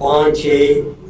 5-6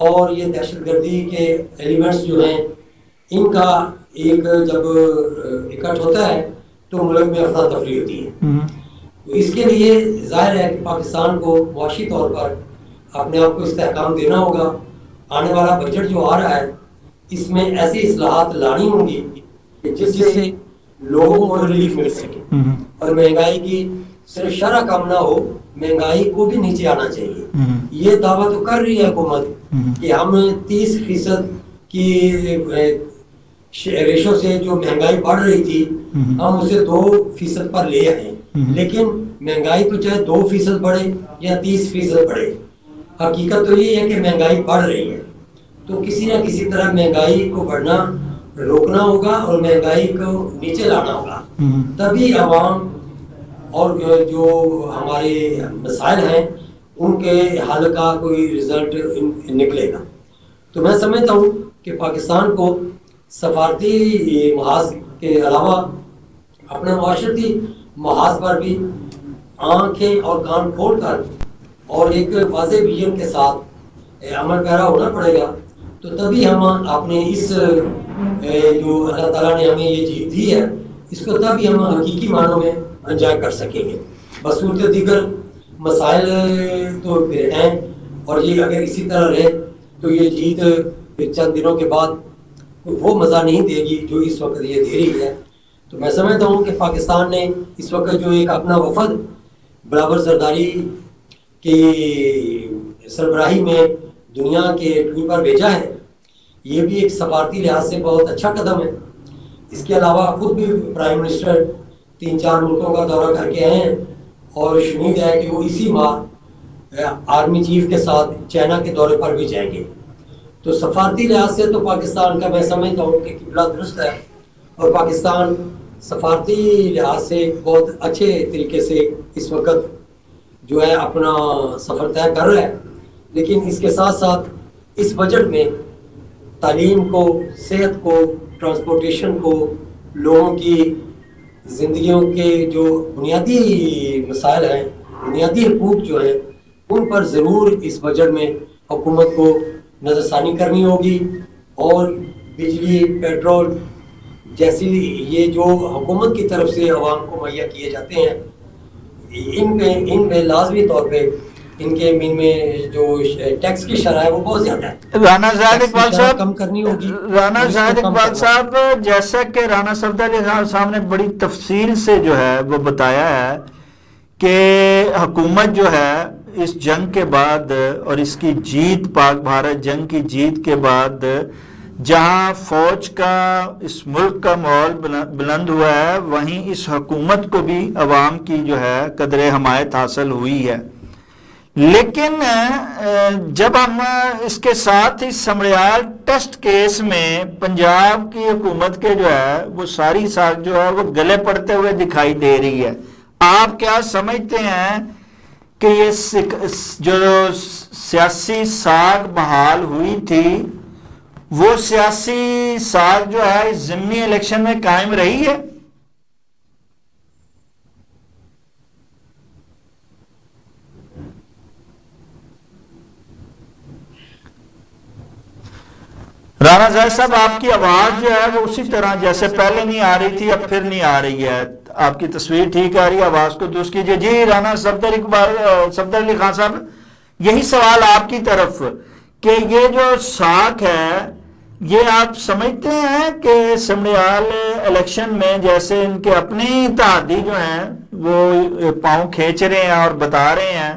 اور یہ دہشت گردی کے ایلیمنٹس جو ہیں ان کا ایک جب اکٹھ ہوتا ہے تو ملک میں افراتفری ہوتی ہے. تو اس کے لیے ظاہر ہے کہ پاکستان کو معاشی طور پر اپنے آپ کو استحکام دینا ہوگا. آنے والا بجٹ جو آ رہا ہے اس میں ایسی اصلاحات لانی ہوں گی کہ جس سے لوگوں کو ریلیف مل سکے اور مہنگائی کی صرف شرح کم نہ ہو، مہنگائی کو بھی نیچے آنا چاہیے. یہ دعویٰ تو کر رہی ہے حکومت کہ ہم 30% کی ریشو سے جو مہنگائی بڑھ رہی تھی ہم اسے 2% پر لے آئے، لیکن مہنگائی تو چاہے 2% بڑھے یا 30% بڑھے، حقیقت تو یہ ہے کہ مہنگائی بڑھ رہی ہے. تو کسی نہ کسی طرح مہنگائی کو بڑھنا روکنا ہوگا اور مہنگائی کو نیچے لانا ہوگا، تبھی عوام اور جو ہمارے مسائل ہیں ان کے حل کا کوئی رزلٹ نکلے گا. تو میں سمجھتا ہوں کہ پاکستان کو سفارتی محاذ کے علاوہ اپنے معاشرتی محاذ پر بھی آنکھیں اور کان کھول کر اور ایک واضح ویژن کے ساتھ عمل پیرا ہونا پڑے گا. تو تبھی ہم اپنے اس جو اللہ تعالیٰ نے ہمیں یہ چیز دی ہے اس کو تبھی ہم حقیقی معنوں میں انجوائے کر سکیں گے. بصورت دیگر مسائل تو پھر ہیں، اور یہ اگر اسی طرح رہے تو یہ جیت پھر چند دنوں کے بعد وہ مزہ نہیں دے گی جو اس وقت یہ دے رہی ہے. تو میں سمجھتا ہوں کہ پاکستان نے اس وقت جو ایک اپنا وفد بلاول زرداری کی سربراہی میں دنیا کے ٹور پر بھیجا ہے، یہ بھی ایک سفارتی لحاظ سے بہت اچھا قدم ہے. اس کے علاوہ خود بھی پرائم منسٹر 3-4 ملکوں کا دورہ کر کے آئے ہیں اور امید ہے کہ وہ اسی ماہ آرمی چیف کے ساتھ چائنا کے دورے پر بھی جائیں گے. تو سفارتی لحاظ سے تو پاکستان کا میں سمجھتا ہوں کہ قبلہ درست ہے، اور پاکستان سفارتی لحاظ سے بہت اچھے طریقے سے اس وقت جو ہے اپنا سفر طے کر رہا ہے. لیکن اس کے ساتھ ساتھ اس بجٹ میں تعلیم کو، صحت کو، ٹرانسپورٹیشن کو، لوگوں کی زندگیوں کے جو بنیادی مسائل ہیں، بنیادی حقوق جو ہیں ان پر ضرور اس بجٹ میں حکومت کو نظر ثانی کرنی ہوگی. اور بجلی، پیٹرول جیسی یہ جو حکومت کی طرف سے عوام کو مہیا کیے جاتے ہیں ان پہ لازمی طور پہ ان کے میں جو ٹیکس کی شرح ہے وہ بہت زیادہ ہے. رانا زاہد اقبال صاحب کم کرنی ہوگی. رانا زاہد اقبال صاحب جیسا کہ رانا صفدر علی خان صاحب نے بڑی تفصیل سے جو ہے وہ بتایا ہے کہ حکومت جو ہے اس جنگ کے بعد اور اس کی جیت، پاک بھارت جنگ کی جیت کے بعد جہاں فوج کا اس ملک کا ماحول بلند ہوا ہے، وہیں اس حکومت کو بھی عوام کی جو ہے قدر حمایت حاصل ہوئی ہے. لیکن جب ہم اس کے ساتھ ہی سمڑیال ٹیسٹ کیس میں پنجاب کی حکومت کے جو ہے وہ ساری ساکھ جو ہے وہ گلے پڑتے ہوئے دکھائی دے رہی ہے. آپ کیا سمجھتے ہیں کہ یہ جو سیاسی ساکھ بحال ہوئی تھی وہ سیاسی ساکھ جو ہے اس ضمنی الیکشن میں قائم رہی ہے؟ رانا زاہد صاحب آپ کی آواز جو ہے وہ اسی طرح جیسے پہلے نہیں آ رہی تھی اب پھر نہیں آ رہی ہے. آپ کی تصویر ٹھیک آ رہی ہے، آواز کو درست کیجئے. جی رانا صفدر علی خان صاحب، یہی سوال آپ کی طرف کہ یہ جو ساکھ ہے یہ آپ سمجھتے ہیں کہ سمڑیال الیکشن میں جیسے ان کے اپنے اتحادی جو ہیں وہ پاؤں کھینچ رہے ہیں اور بتا رہے ہیں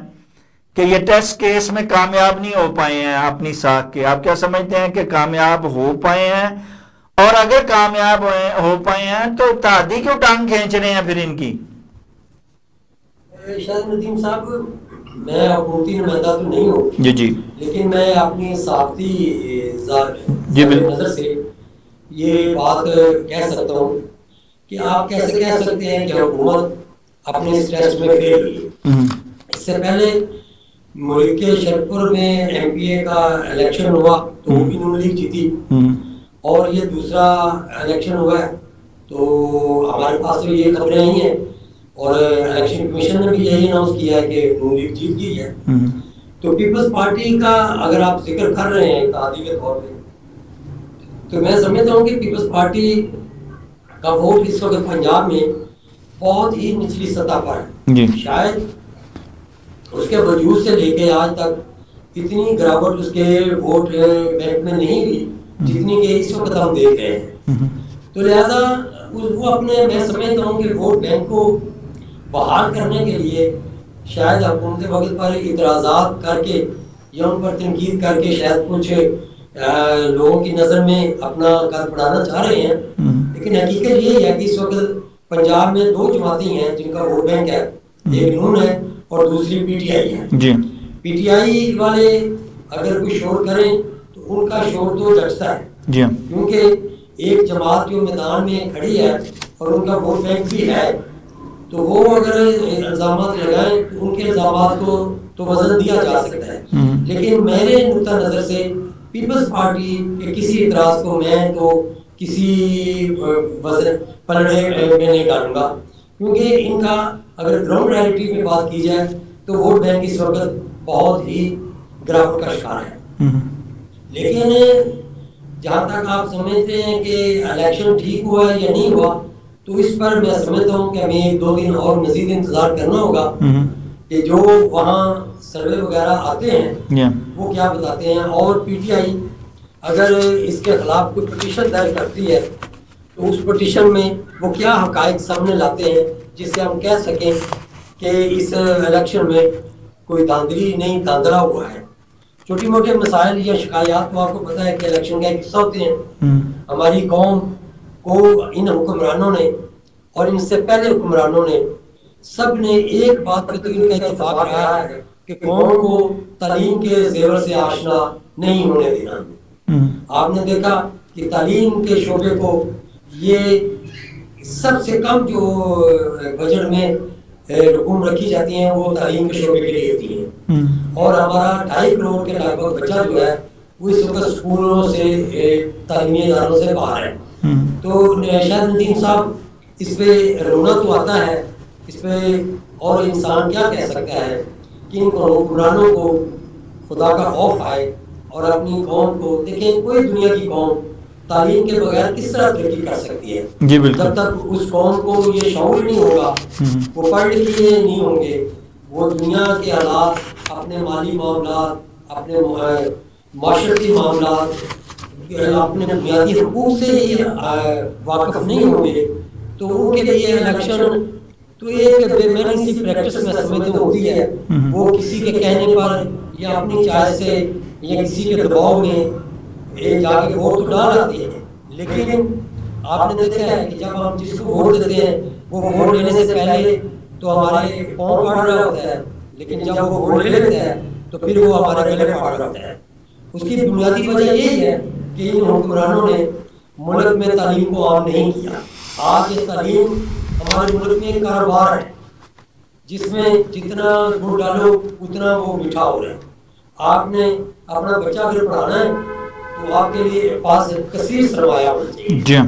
کہ یہ ٹیسٹ کیس میں کامیاب نہیں ہو پائے ہیں اپنی ساکھ کے، آپ کیا سمجھتے ہیں کہ کامیاب ہو پائے ہیں؟ اور اگر کامیاب ہو پائے ہیں تو اتحادی کیوں ٹانگ کھینچ رہے ہیں پھر ان کی؟ شاید ندیم صاحب، میں حکومتی نمائندہ تو نہیں ہوں جی لیکن میں اپنی صحافتی نظر سے یہ بات کہہ سکتا ہوں کہ آپ کیسے کہہ سکتے ہیں کہ حکومت اپنے اس ٹیسٹ میں فیل ہوئی ہے. اس سے پہلے ملک کے شرپور میں ایم پی اے کا الیکشن ہوا تو وہ بھی نون لیگ جیتی، اور یہ دوسرا الیکشن ہوا ہے تو ہمارے پاس تو یہ خبریں ہی ہیں، اور الیکشن کمیشن نے بھی یہی اناؤنس کیا ہے کہ نون لیگ جیت گئی ہے. تو پیپلز پارٹی کا اگر آپ ذکر کر رہے ہیں اتحادی کے طور پہ، تو میں سمجھتا ہوں کہ پیپلز پارٹی کا ووٹ اس وقت پنجاب میں بہت ہی نچلی سطح پر ہے. جی شاید اس کے وجود سے لے کے آج تک اتنی گراوٹ اس کے ووٹ بینک میں نہیں ہوئی جتنی کہ اس وقت ہم دیکھ رہے ہیں. تو لہذا وہ اپنے، میں سمجھتا ہوں کہ ووٹ بینک کو بحال کرنے کے لیے شاید حکومت وقت پر اعتراضات کر کے یا ان پر تنقید کر کے شاید کچھ لوگوں کی نظر میں اپنا قد بڑھانا چاہ رہے ہیں. لیکن حقیقت یہ ہے کہ اس وقت پنجاب میں دو جماعتیں ہیں جن کا ووٹ بینک ہے، ایک نون ہے اور دوسری پی ٹی آئی ہے. جی پی ٹی آئی والے اگر کوئی شور کریں تو ان کا شور تو جچتا ہے، جی کیونکہ ایک جماعت جو میدان میں کھڑی ہے اور ان کا ووٹ بینک بھی ہے، تو وہ اگر الزامات لگائیں تو ان کے الزامات کو تو وزن دیا جا سکتا ہے. لیکن میرے نقطہ نظر سے پیپلز پارٹی کے کسی اعتراض کو میں تو کسی وزن پلڑے میں نہیں ڈالوں گا، کیونکہ ان کا اگر گراؤنڈ ریالٹی میں بات کی جائے تو ووٹ بینک اس وقت بہت ہی گراوٹ کا شکار ہے. لیکن جہاں تک آپ سمجھتے ہیں کہ الیکشن ٹھیک ہوا ہے یا نہیں ہوا، تو اس پر میں سمجھتا ہوں کہ ہمیں 1-2 دن اور مزید انتظار کرنا ہوگا کہ جو وہاں سروے وغیرہ آتے ہیں وہ کیا بتاتے ہیں. اور پی ٹی آئی اگر اس کے خلاف کوئی پٹیشن درج کرتی ہے تو اس پٹیشن میں وہ کیا حقائق سامنے لاتے ہیں جس سے ہم کہہ سکیں کہ اس الیکشن میں کوئی دھاندلی نہیں دھاندلا ہوا ہے. چھوٹی موٹے مسائل یا شکایات تو آپ کو پتہ ہے کہ الیکشن کا ایک حصہ ہوتے ہیں. ہماری قوم کو ان حکمرانوں نے اور ان سے پہلے حکمرانوں نے سب نے ایک بات پہ تو ان کا اتفاق رہا ہے کہ قوم کو تعلیم کے زیور سے آشنا نہیں ہونے دینا. آپ نے دیکھا کہ تعلیم کے شعبے کو یہ سب سے کم جو بجٹ میں رقوم رکھی جاتی ہیں وہ تعلیم کے شعبے کے لیے ہوتی ہیں. اور ہمارا 2.5 کروڑ کے لگ بھگ بچہ جو ہے وہ اس وقت اسکولوں سے تعلیمی اداروں سے باہر ہے. تو شاید ندیم صاحب اس پہ رونا تو آتا ہے اس پہ، اور انسان کیا کہہ سکتا ہے کہ ان حکمرانوں کو خدا کا خوف آئے اور اپنی قوم کو دیکھیں. کوئی دنیا کی قوم تعلیم کے بغیر کس طرح ترقی کر سکتی ہے؟ جب تک اس قوم کو یہ شعور نہیں ہوگا، وہ پڑھ لکھے نہیں ہوں گے، وہ دنیا کے حالات، اپنے مالی معاملات، اپنے معاشرتی معاملات، اپنے بنیادی حقوق سے ہی واقف نہیں ہوں گے، تو ان کے لیے الیکشن تو ایک بے معنی سی پریکٹس میں سمجھتا ہوں ہوتی ہے. وہ کسی کے کہنے پر یا اپنی چاہت سے یا کسی کے دباؤ میں جا کے ووٹ تو ڈال آتے ہیں. لیکن آپ نے دیکھا ہے کہ جب ہم جس کو ووٹ دیتے ہیں وہ ووٹ لینے سے پہلے تو ہمارے پاؤں پاڑ رہا ہوتا ہے، لیکن جب وہ ووٹ لے لیتا ہے تو پھر وہ ہمارے گلے پاڑ رہا ہوتا ہے. اس کی بنیادی وجہ یہی ہے کہ ان حکمرانوں نے ملک میں تعلیم کو عام نہیں کیا. آج یہ تعلیم ہمارے ملک میں ایک کاروبار ہے جس میں جتنا گڑ ڈالو اتنا وہ میٹھا ہو رہا ہے. آپ نے اپنا بچہ اگر پڑھانا ہے تو آپ کے لیے پاس کثیر سرمایہ ہونا چاہیے.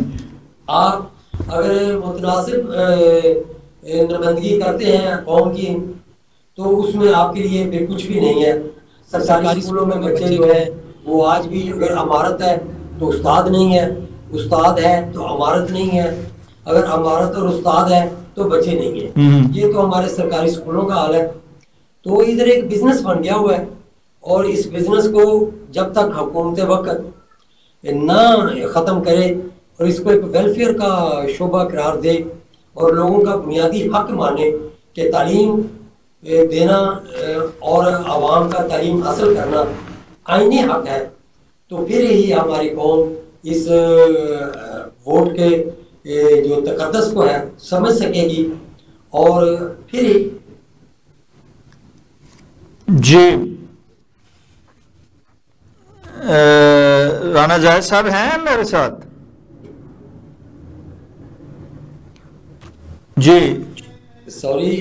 آپ اگر متناسب نمائندگی کرتے ہیں قوم کی تو اس میں آپ کے لیے بے کچھ بھی نہیں ہے. سرکاری اسکولوں میں بچے جو ہیں وہ آج بھی اگر عمارت ہے تو استاد نہیں ہے، استاد ہے تو عمارت نہیں ہے، اگر عمارت اور استاد ہے تو بچے نہیں ہیں. یہ تو ہمارے سرکاری اسکولوں کا حال ہے. تو ادھر ایک بزنس بن گیا ہوا ہے، اور اس بزنس کو جب تک حکومت وقت نہ ختم کرے اور اس کو ایک ویلفیئر کا شعبہ قرار دے اور لوگوں کا بنیادی حق مانے کہ تعلیم دینا اور عوام کا تعلیم حاصل کرنا آئینی حق ہے، تو پھر ہی ہماری قوم اس ووٹ کے جو تقدس کو ہے سمجھ سکے گی. اور پھر ہی جی رانا جائز صاحب ہیں میرے ساتھ؟ جی سوری،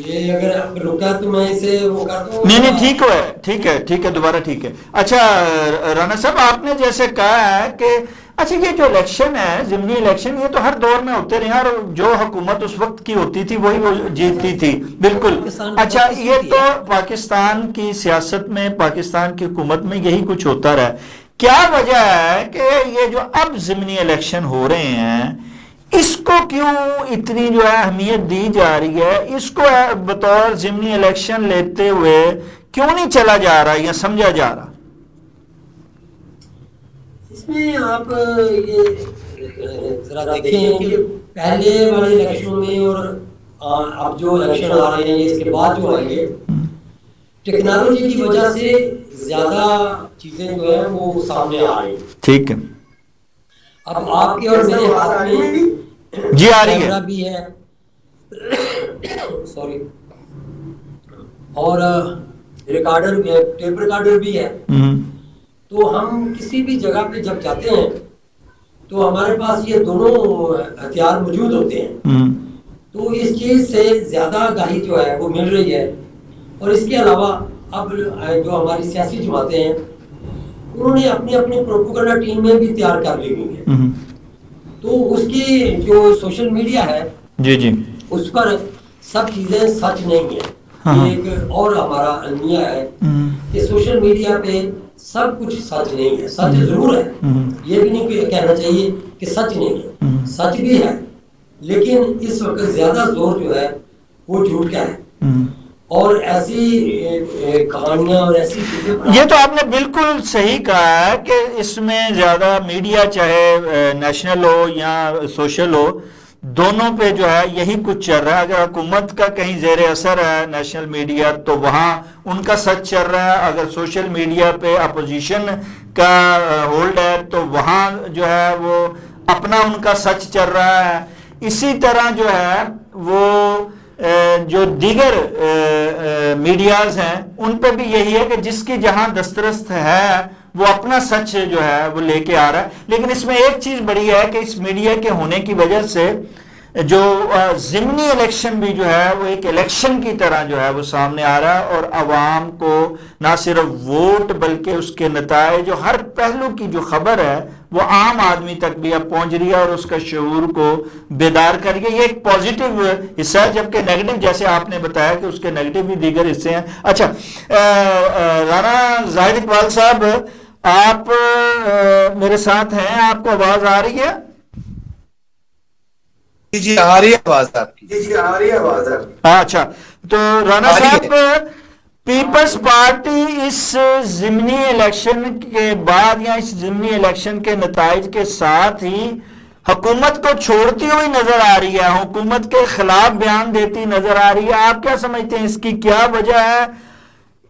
یہ اگر رکا تو میں اسے وہ کر دوں. نہیں ٹھیک ہے دوبارہ ٹھیک ہے. اچھا رانا صاحب، آپ نے جیسے کہا ہے کہ اچھا یہ جو الیکشن ہے ضمنی الیکشن یہ تو ہر دور میں ہوتے رہے اور جو حکومت اس وقت کی ہوتی تھی وہی وہ جیتتی تھی بالکل. اچھا یہ تو پاکستان کی سیاست میں پاکستان کی حکومت میں یہی کچھ ہوتا رہا. کیا وجہ ہے کہ یہ جو اب ضمنی الیکشن ہو رہے ہیں اس کو کیوں اتنی جو ہے اہمیت دی جا رہی ہے, اس کو بطور ضمنی الیکشن لیتے ہوئے کیوں نہیں چلا جا رہا یا سمجھا جا رہا؟ اس میں آپ یہ ذرا دیکھیں کہ پہلے والے الیکشنوں میں اور اب جو الیکشن آ رہے ہیں اس کے بعد جو آئیں گے, ٹیکنالوجی کی وجہ سے زیادہ چیزیں جو ہیں وہ سامنے آ رہی ہیں. ٹھیک ہے. اب آپ کے اور میرے ہاتھ میں جی آ رہی ہے کیمرہ بھی ہے سوری اور ریکارڈر بھی ہے, ٹیپ ریکارڈر بھی ہے. تو ہم کسی بھی جگہ پہ جب جاتے ہیں تو ہمارے پاس یہ دونوں ہتھیار موجود ہوتے ہیں. تو اس چیز سے زیادہ آگاہی جو ہے وہ مل رہی ہے. اور اس کے علاوہ اب جو ہماری سیاسی جماعتیں ہیں انہوں نے اپنی اپنی پروپیگنڈا ٹیم میں بھی تیار کر لی ہوئی ہے. تو اس کی جو سوشل میڈیا ہے جی جی اس پر سب چیزیں سچ نہیں ہیں. یہ ایک اور ہمارا المیہ ہے کہ سوشل میڈیا پہ سب کچھ سچ نہیں ہے. سچ ضرور ہے, یہ بھی نہیں کہنا چاہیے کہ سچ نہیں ہے, سچ بھی ہے, لیکن اس وقت زیادہ زور جو ہے وہ جھوٹ کا ہے. اور ایسی کہانیاں اور ایسی چیزیں یہ تو آپ نے بالکل صحیح کہا ہے کہ اس میں زیادہ میڈیا چاہے نیشنل ہو یا سوشل ہو دونوں پہ جو ہے یہی کچھ چل رہا ہے. اگر حکومت کا کہیں زیر اثر ہے نیشنل میڈیا تو وہاں ان کا سچ چل رہا ہے, اگر سوشل میڈیا پہ اپوزیشن کا ہولڈ ہے تو وہاں جو ہے وہ اپنا ان کا سچ چل رہا ہے. اسی طرح جو ہے وہ جو دیگر میڈیاز ہیں ان پہ بھی یہی ہے کہ جس کی جہاں دسترس ہے وہ اپنا سچ جو ہے وہ لے کے آ رہا ہے. لیکن اس میں ایک چیز بڑی ہے کہ اس میڈیا کے ہونے کی وجہ سے جو ضمنی الیکشن بھی جو ہے وہ ایک الیکشن کی طرح جو ہے وہ سامنے آ رہا ہے اور عوام کو نہ صرف ووٹ بلکہ اس کے نتائج جو ہر پہلو کی جو خبر ہے وہ عام آدمی تک بھی اب پہنچ رہی ہے اور اس کا شعور کو بیدار کر رہی ہے. یہ ایک پازیٹیو حصہ ہے, جبکہ نیگیٹو جیسے آپ نے بتایا کہ اس کے نیگیٹو بھی دیگر حصے ہیں. اچھا رانا زاہد اقبال صاحب آپ میرے ساتھ ہیں, آپ کو آواز آ رہی ہے؟ جی آ رہی ہے آواز آپ کی. جی آ رہی ہے آواز آپ کی. اچھا تو رانا صاحب پیپلز پارٹی اس ضمنی الیکشن کے بعد یا اس ضمنی الیکشن کے نتائج کے ساتھ ہی حکومت کو چھوڑتی ہوئی نظر آ رہی ہے, حکومت کے خلاف بیان دیتی نظر آ رہی ہے. آپ کیا سمجھتے ہیں اس کی کیا وجہ ہے؟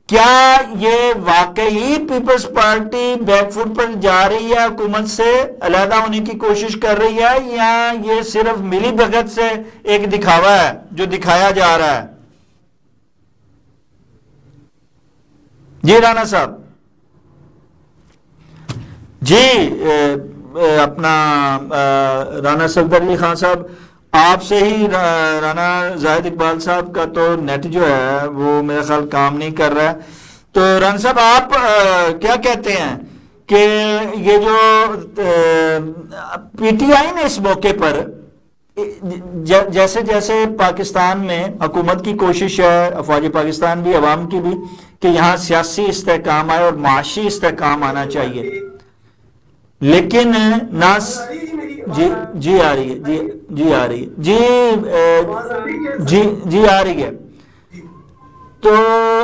کیا یہ واقعی پیپلز پارٹی بیک فٹ پر جا رہی ہے, حکومت سے علیحدہ ہونے کی کوشش کر رہی ہے, یا یہ صرف ملی بھگت سے ایک دکھاوا ہے جو دکھایا جا رہا ہے؟ جی رانا صاحب. جی اپنا رانا صفدر علی خان صاحب آپ سے ہی رانا زاہد اقبال صاحب کا تو نیٹ جو ہے وہ میرا خیال کام نہیں کر رہا ہے. تو رانا صاحب آپ کیا کہتے ہیں کہ یہ جو پی ٹی آئی نے اس موقع پر جیسے جیسے پاکستان میں حکومت کی کوشش ہے, افواج پاکستان بھی عوام کی بھی, کہ یہاں سیاسی استحکام آئے اور معاشی استحکام آنا چاہیے, لیکن نہ جی آ رہی ہے جی آ رہی ہے جی آ رہی ہے تو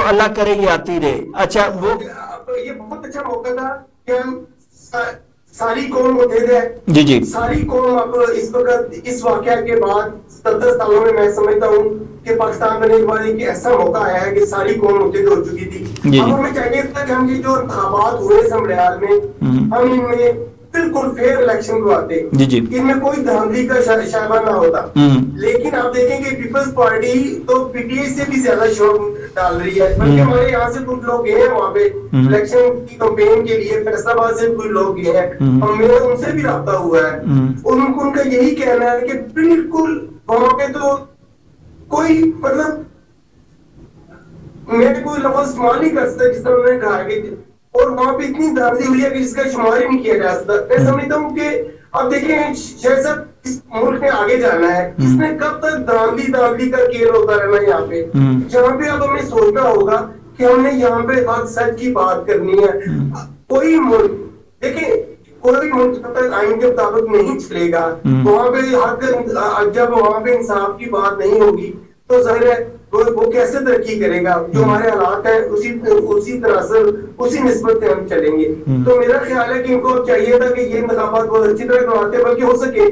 اللہ کرے گی آتی رہے. اچھا وہ یہ بہت اچھا موقع تھا کہ ہم ساری قوم متحد ہے. جی جی ساری قوم اب اس وقت اس واقعہ کے بعد 70 سالوں میں سمجھتا ہوں کہ پاکستان بننے کے بعد ایک ایسا موقع ہے کہ ساری قوم متحد ہو چکی تھی. اب ہمیں چاہیے تھا کہ ہم یہ جو انتخابات ہوئے سمریال میں ہم ان میں بالکل فیئر الیکشن کرواتے, ان میں کوئی دھاندلی کا شائبہ نہ ہوتا. لیکن آپ دیکھیں کہ پیپلز پارٹی تو پی ٹی آئی سے بھی زیادہ شور ڈال رہی ہے, بلکہ ہمارے یہاں سے کچھ لوگ گئے ہیں وہاں پہ الیکشن کی کمپین کے لیے, فیصل آباد سے کچھ لوگ گئے ہیں اور میرا ان سے بھی رابطہ ہوا ہے. ان کا یہی کہنا ہے کہ بالکل وہاں پہ تو کوئی مطلب میں کوئی لفظ استعمال نہیں کر سکتا جس طرح انہوں نے کہا کہ اور وہاں پہ اتنی دھاندلی ہوئی ہے کہ جس کا شمار ہی نہیں کیا جا سکتا. میں سمجھتا ہوں کہ اب دیکھیں شہر صاحب اس ملک میں آگے جانا ہے, اس میں کب تک دھاندلی کا کھیل ہوتا رہنا ہے یہاں پہ. جہاں پہ اب ہمیں سوچنا ہوگا کہ ہم نے یہاں پہ حق سچ کی بات کرنی ہے. کوئی ملک دیکھیں کوئی ملک جب تک آئین کے مطابق نہیں چلے گا, وہاں پہ حق جب وہاں پہ انصاف کی بات نہیں ہوگی تو ظاہر ہے وہ کیسے ترقی کرے گا. جو ہمارے حالات ہیں اسی طرح سے اسی نسبت سے ہم چلیں گے. تو میرا خیال ہے کہ ان کو چاہیے تھا کہ یہ انتخابات بہت اچھی طرح کرواتے, بلکہ ہو سکے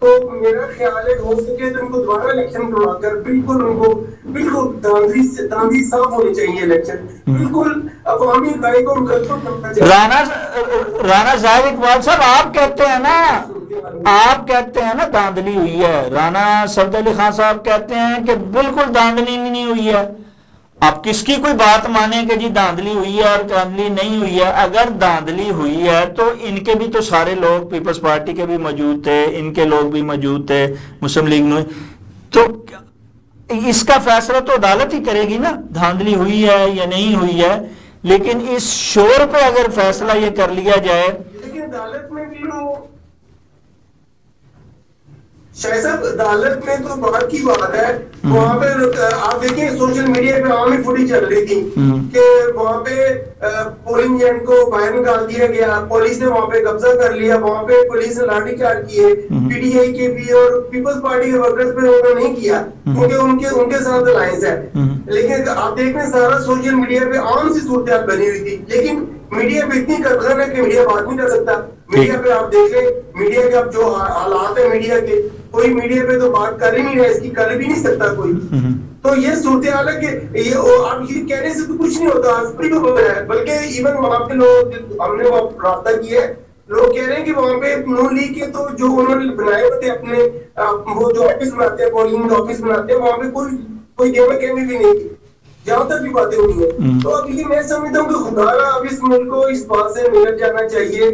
تو میرا خیال ہے ہو سکے تو ان کو دوبارہ الیکشن کروا کر بالکل ان کو بالکل داندھی صاف ہونی چاہیے الیکشن, بالکل عوامی رائے کو مخاطب کرنا چاہیے. رانا صاحب اقبال صاحب آپ کہتے ہیں نا دھاندلی ہوئی ہے, رانا صفد علی خان صاحب کہتے ہیں کہ بالکل دھاندلی نہیں ہوئی ہے. آپ کس کی کوئی بات مانیں کہ جی دھاندلی ہوئی ہے اور دھاندلی نہیں ہوئی ہے؟ اگر دھاندلی ہوئی ہے تو ان کے بھی تو سارے لوگ پیپلز پارٹی کے بھی موجود تھے, ان کے لوگ بھی موجود تھے, مسلم لیگ نے, تو اس کا فیصلہ تو عدالت ہی کرے گی نا دھاندلی ہوئی ہے یا نہیں ہوئی ہے. لیکن اس شور پہ اگر فیصلہ یہ کر لیا جائے, لیکن عدالت میں بھی شاہ صاحب عدالت میں تو بات کی بات ہے. وہاں پہ آپ دیکھیں سوشل میڈیا پہ عوامی فوٹیج چل رہی تھی کہ وہاں پہ پولنگ ایجنٹ کو باہر نکال دیا گیا, پولیس نے وہاں پہ قبضہ کر لیا, وہاں پہ پولیس نے لاٹھی چارج کیے, پی ٹی آئی کے بھی اور پیپلز پارٹی کے ورکرز پہ انہوں نے نہیں کیا کیونکہ ان کے ساتھ الائنس ہے. لیکن آپ دیکھ رہے سارا سوشل میڈیا پہ عام سی صورتحال بنی ہوئی تھی, لیکن میڈیا پہ اتنی قدر ہے کہ میڈیا بات نہیں کر سکتا. میڈیا پہ آپ دیکھ لیں میڈیا کے اب جو حالات ہیں میڈیا کے, کوئی میڈیا پہ تو بات کر ہی نہیں رہا, اس کی کر بھی نہیں سکتا کوئی. تو یہ صورتحال ہے کہ اب یہ کہنے سے تو کچھ نہیں ہوتا, بلکہ ایون وہاں پہ لوگ ہم نے رابطہ کیا ہے, لوگ کہہ رہے ہیں کہ وہاں پہ نون لیگ کے تو جو انہوں نے بنائے ہوئے تھے اپنے وہ جو آفس بناتے ہیں, پولنگ آفس بناتے ہیں, وہاں پہ کوئی کیمے بھی نہیں تھی جہاں تک بھی باتیں ہوئی ہیں. تو اب یہ میں سمجھتا ہوں کہ خدا را اب اس ملک کو اس بات سے نکل جانا چاہیے,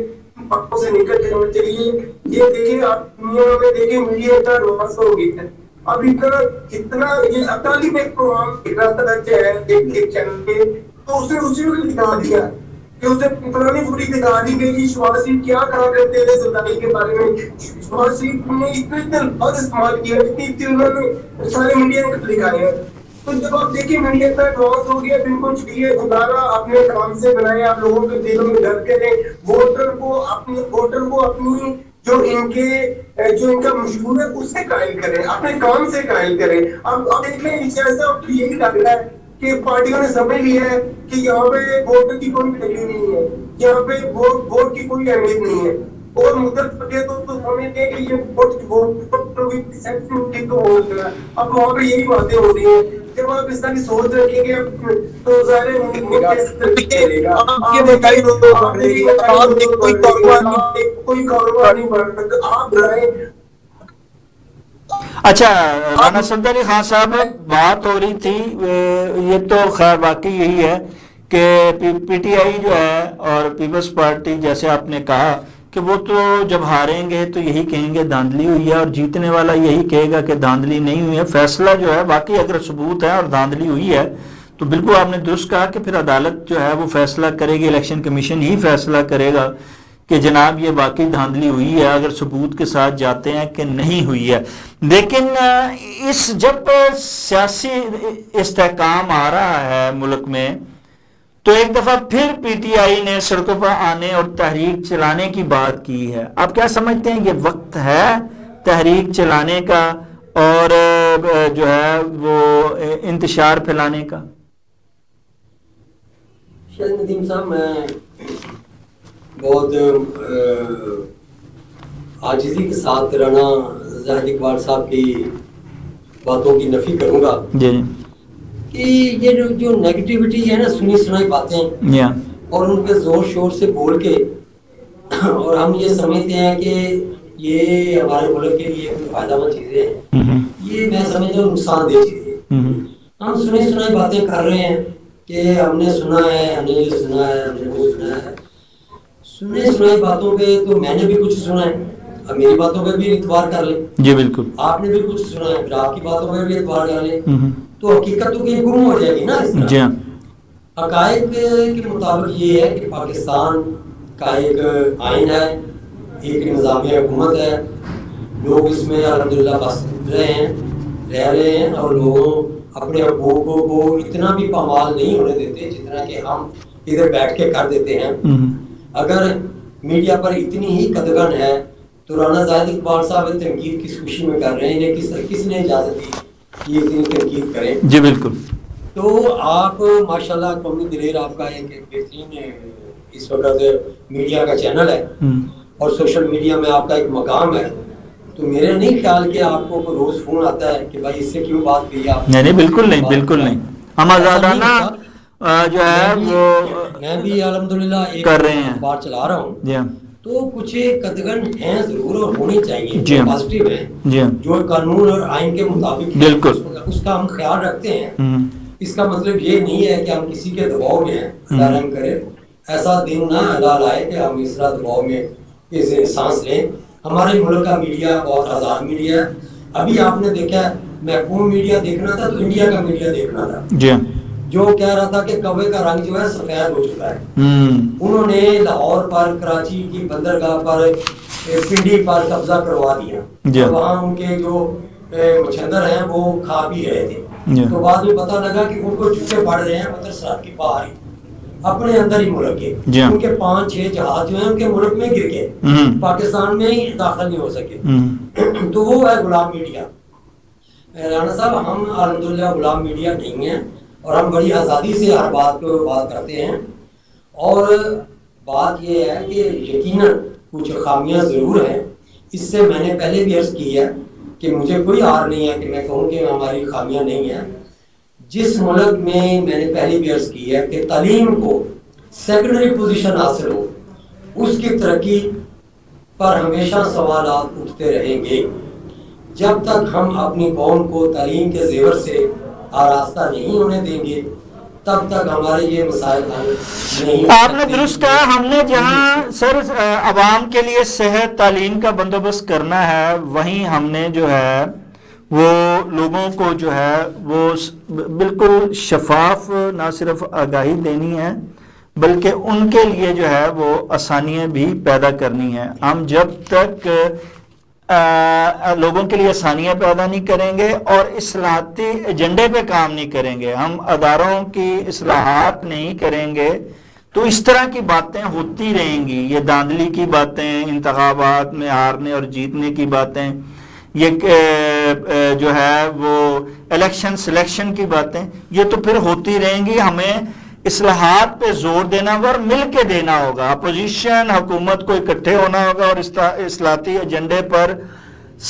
پکوں سے نکل جانا چاہیے. یہ دیکھیں آپ دنیا میں دیکھیں میڈیا اتنا ایڈوانس ہو گئی ہے, اب اتنا یہ اکالی میں ایک پروگرام دیکھ رہا تھا ایک چینل پہ, تو اس نے اسی وقت دکھا دیا کہ اسے پرانی فوٹیج دکھا دی گئی کہ شہباز شریف کیا کہا کرتے تھے زرداری کے بارے میں. شہباز شریف نے اتنے الفاظ استعمال کیا اتنی انہوں نے سارے میڈیا نے دکھائے ہیں. تو جب آپ دیکھیں میڈیا اتنا ایڈوانس ہو گیا, بالکل چھٹیے خدارا اپنے کام سے بنائے, آپ لوگوں کے دلوں میں ڈر کریں, ووٹر کو اپنی جو ان کا مشہور ہے اس سے قائل کریں, اپنے کام سے قائل کریں. اب دیکھ لیں ایسا یہی لگ رہا ہے کہ پارٹیوں نے سمجھ لیا ہے کہ یہاں پہ ووٹ کی کوئی ویلیو نہیں ہے, یہاں پہ ووٹ کی کوئی اہمیت نہیں ہے. اور مدت پڑے تو سمجھتے ہیں کہ یہ اب وہاں پہ یہی باتیں ہو رہی ہیں. جب آپ اس طرح کی سوچ رکھیں گے تو ظاہر کوئی کاروبار نہیں بڑھ سکتا. آپ بڑھائیں. اچھا رانا صفد علی خان صاحب بات ہو رہی تھی, یہ تو خیر واقعی یہی ہے کہ پی ٹی آئی جو ہے اور پیپلز پارٹی جیسے آپ نے کہا کہ وہ تو جب ہاریں گے تو یہی کہیں گے دھاندلی ہوئی ہے, اور جیتنے والا یہی کہے گا کہ دھاندلی نہیں ہوئی ہے. فیصلہ جو ہے واقعی اگر ثبوت ہے اور دھاندلی ہوئی ہے تو بالکل آپ نے درست کہا کہ پھر عدالت جو ہے وہ فیصلہ کرے گی, الیکشن کمیشن ہی فیصلہ کرے گا کہ جناب یہ واقعی دھاندلی ہوئی ہے, اگر ثبوت کے ساتھ جاتے ہیں کہ نہیں ہوئی ہے. لیکن جب سیاسی استحکام آ رہا ہے ملک میں تو ایک دفعہ پھر پی ٹی آئی نے سڑکوں پر آنے اور تحریک چلانے کی بات کی ہے. آپ کیا سمجھتے ہیں یہ وقت ہے تحریک چلانے کا اور جو ہے وہ انتشار پھیلانے کا؟ شاید ندیم صاحب میں بہت عاجزی کے ساتھ رانا زاہد اقبال صاحب کی باتوں کی نفی کروں گا کہ یہ جو نیگیٹیوٹی ہے نا, سنی سنائی باتیں اور ان پہ زور شور سے بول کے اور ہم یہ سمجھتے ہیں کہ یہ ہمارے ملک کے لیے فائدہ مند چیزیں ہیں, یہ میں سمجھتا ہوں نقصان دہ چیزیں. ہم سنی سنائی باتیں کر رہے ہیں کہ ہم نے سنا ہے, ہم نے یہ سنا ہے, ہم نے وہ سنا ہے. سنی سنائی باتوں پہ تو میں نے بھی کچھ سنا ہے, اب میری باتوں پہ بھی اعتبار کر لیں. جی بالکل. آپ نے بھی کچھ سنا ہے, پھر آپ کی باتوں پہ بھی اعتبار کر لیں, تو حقیقت تو کہیں گم ہو جائے گی نا اس طرح. حقائق کے مطابق یہ ہے کہ پاکستان کا ایک آئین ہے، ایک نظام حکومت ہے، لوگ اس میں الحمدللہ بس رہ رہے ہیں، اور لوگوں اپنے حقوقوں کو اتنا بھی پامال نہیں ہونے دیتے جتنا کہ ہم ادھر بیٹھ کے کر دیتے ہیں۔ اگر میڈیا پر اتنی ہی قدغن ہے تو رانا زاہد اقبال صاحب تنقید کس خوشی میں کر رہے ہیں، انہیں کس نے اجازت دی کہ اتنی تنقید کریں؟ جی بالکل۔ تو آپ ماشاءاللہ قومی دلیر آپ کا ایک بہترین اس وقت میڈیا کا چینل ہے اور سوشل میڈیا میں آپ کا ایک مقام ہے، تو میرے نہیں خیال کہ آپ کو روز فون آتا ہے کہ بھائی اس سے کیوں بات کی آپ؟ نہیں بالکل نہیں، بالکل نہیں، ہم آزادانہ جو ہے وہ میں بھی الحمدللہ ایک کر رہے ہیں، بار چلا رہا ہوں، جی ہاں، تو کچھ قدغن ہیں ضرور اور ہونی چاہیے، جی جو ہاں، پازیٹیو ہیں، جی ہاں، جو قانون اور آئین کے مطابق بالکل، اس کا ہم خیال رکھتے ہیں۔ اس کا مطلب یہ نہیں ہے کہ ہم کسی کے دباؤ میں ہیں، اللہ رحم کرے ایسا دن نہ اللہ لائے کہ ہم اس طرح دباؤ میں سانس لیں۔ ہمارے ملک کا میڈیا بہت آزاد میڈیا ہے۔ ابھی آپ نے دیکھا ہے محکوم میڈیا دیکھنا تھا تو انڈیا کا میڈیا دیکھنا تھا، جی ہاں، جو کہہ رہا تھا کہ کوے کا رنگ جو ہے سفید ہو چکا ہے۔ انہوں نے لاہور پر، کراچی کی بندرگاہ پر، پنڈی پر قبضہ کروا دیا، وہاں ان کے جو مچھندر ہیں وہ کھا پی رہے تھے، تو بعد میں پتہ لگا کہ ان کو چوہے پڑ رہے ہیں مطلب سرحد کی باہر ہی، اپنے اندر ہی ملک کے، ان کے 5-6 جہاز جو ہیں ان کے ملک میں گر گئے، پاکستان میں ہی داخل نہیں ہو سکے۔ تو وہ ہے غلام میڈیا۔ رانا صاحب ہم الحمدللہ غلام میڈیا نہیں ہیں اور ہم بڑی آزادی سے ہر بات کو بات کرتے ہیں، اور بات یہ ہے کہ یقیناً کچھ خامیاں ضرور ہیں، اس سے میں نے پہلے بھی عرض کی ہے کہ مجھے کوئی عار نہیں ہے کہ میں کہوں کہ ہماری خامیاں نہیں ہیں۔ جس ملک میں نے پہلے بھی عرض کی ہے کہ تعلیم کو سیکنڈری پوزیشن حاصل ہو، اس کی ترقی پر ہمیشہ سوالات اٹھتے رہیں گے۔ جب تک ہم اپنی قوم کو تعلیم کے زیور سے آراستہ نہیں ہونے دیں گے تب تک ہمارے یہ مسائل حل نہیں۔ آپ نے درست کہا، ہم نے جہاں سر عوام کے لیے صحت تعلیم کا بندوبست کرنا ہے، وہیں ہم نے جو ہے وہ لوگوں کو جو ہے وہ بالکل شفاف نہ صرف آگاہی دینی ہے بلکہ ان کے لیے جو ہے وہ آسانیاں بھی پیدا کرنی ہیں۔ ہم جب تک لوگوں کے لیے آسانیاں پیدا نہیں کریں گے اور اصلاحاتی ایجنڈے پہ کام نہیں کریں گے، ہم اداروں کی اصلاحات نہیں کریں گے، تو اس طرح کی باتیں ہوتی رہیں گی۔ یہ دھاندلی کی باتیں، انتخابات میں ہارنے اور جیتنے کی باتیں، یہ جو ہے وہ الیکشن سلیکشن کی باتیں، یہ تو پھر ہوتی رہیں گی۔ ہمیں اصلاحات پہ زور دینا ہوگا اور مل کے دینا ہوگا، اپوزیشن حکومت کو اکٹھے ہونا ہوگا اور اصلاحاتی ایجنڈے پر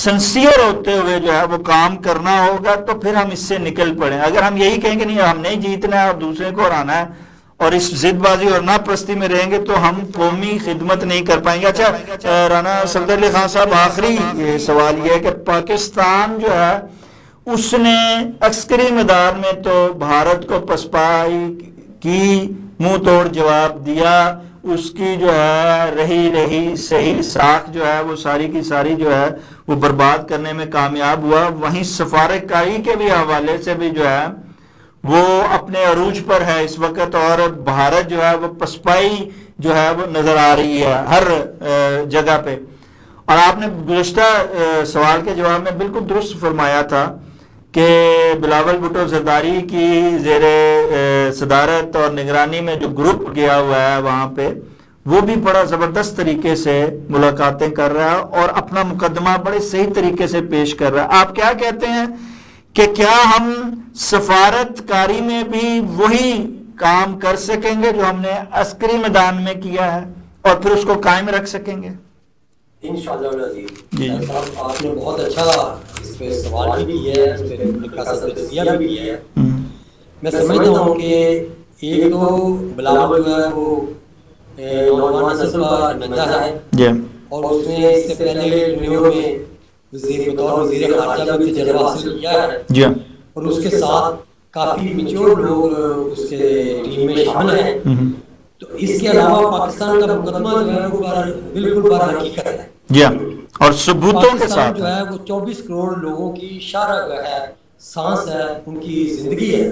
سنسیئر ہوتے ہوئے جو ہے وہ کام کرنا ہوگا، تو پھر ہم اس سے نکل پڑیں۔ اگر ہم یہی کہیں کہ نہیں ہم نہیں جیتنا ہے اور دوسرے کو ہرانا ہے اور اس ضد بازی اور نا پرستی میں رہیں گے تو ہم قومی خدمت نہیں کر پائیں گے۔ اچھا رانا صفدر علی خان صاحب، آخری سوال یہ ہے کہ پاکستان جو ہے اس نے عسکری میدان میں تو بھارت کو پسپائی کی، منہ توڑ جواب دیا، اس کی جو ہے رہی صحیح ساکھ جو ہے وہ ساری کی ساری جو ہے وہ برباد کرنے میں کامیاب ہوا۔ وہیں سفارت کاری کے بھی حوالے سے بھی جو ہے وہ اپنے عروج پر ہے اس وقت، اور بھارت جو ہے وہ پسپائی جو ہے وہ نظر آ رہی ہے ہر جگہ پہ۔ اور آپ نے گزشتہ سوال کے جواب میں بالکل درست فرمایا تھا کہ بلاول بھٹو زرداری کی زیر صدارت اور نگرانی میں جو گروپ گیا ہوا ہے وہاں پہ، وہ بھی بڑا زبردست طریقے سے ملاقاتیں کر رہا ہے اور اپنا مقدمہ بڑے صحیح طریقے سے پیش کر رہا ہے۔ آپ کیا کہتے ہیں کہ کیا ہم سفارت کاری میں بھی وہی کام کر سکیں گے جو ہم نے عسکری میدان میں کیا ہے اور پھر اس کو قائم رکھ سکیں گے؟ انشاءاللہ العزیز صاحب آپ نے بہت اچھا اس پہ سوال بھی کیا ہے، اس پہ ہلکا سا تجزیہ بھی کیا ہے۔ میں سمجھتا ہوں کہ ایک تو بلاول جو ہے وہ نوجوان نسل کا نمائندہ ہے اور اس نے اس سے پہلے یونیو میں بطور وزیر خارجہ بھی تجربہ حاصل کیا ہے اور اس کے ساتھ کافی میچور لوگ اس کے ٹیم میں شامل ہیں۔ تو اس کے علاوہ پاکستان کا مقدمہ جو ہے وہ بالکل بر حقیقت ہے اور ثبوتوں کے ساتھ جو ہے وہ 24 کروڑ لوگوں کی شرح ہے، سانس ہے، ان کی زندگی ہے۔